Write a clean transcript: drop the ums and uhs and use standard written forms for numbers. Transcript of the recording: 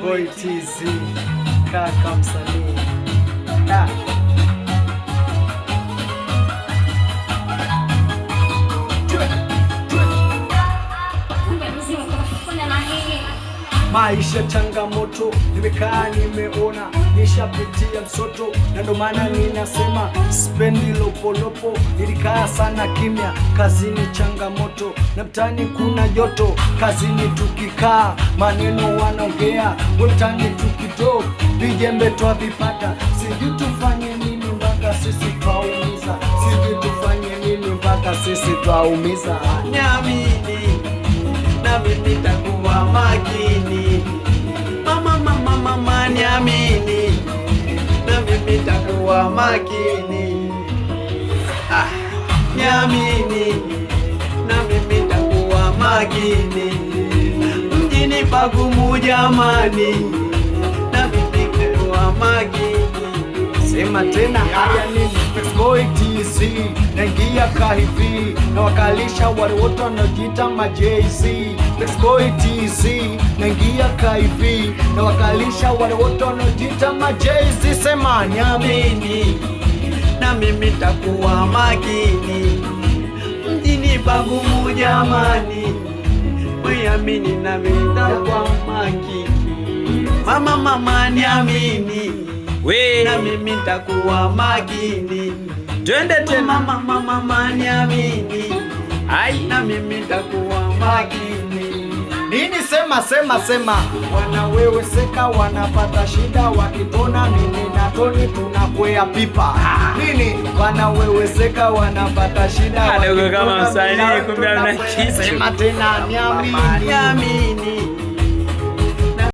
Boy TZ kaka msanii maisha changamoto, nimekaa nimeona, nishapitia msoto, na ndo maana ninasema spendi lopolopo. Nilikaa sana kimya, kazini changamoto, na mtani kuna joto, kazini tukikaa maneno wanaongea, mtani tukito vijembe twavipata. Sijui tufanye nini mpaka sisi twaumiza, sijui tufanye nini mpaka sisi twaumiza. Niamini na mimi nitakuwa makini, mama niamini na mimi nitakuwa makini. Niamini na mimi nitakuwa makini, mjini pagumu jamani, na mimi nitakuwa makini. Sema tena haya nini? Boy TZ naingia kahivi, na wakalisha wale wote wanaojiita ma Jay-Z. Boy TZ naingia kahivi, na wakalisha wale wote wanaojiita ma Jay-Z. Sema niamini na mimi nitakuwa makini, mjini pagumu jamani, niamini na mimi nitakuwa makini. Mama niamini na mimi nitakuwa makini. twende tena mama niamini, na mimi nitakuwa makini. nini? Sema wanaweweseka, wanapata shida wakitona mimi na Tony tunakwea pipa. Nini? Wanaweweseka, wanapata shida kama msanii kumbe ana kitu. Sema tena niamini.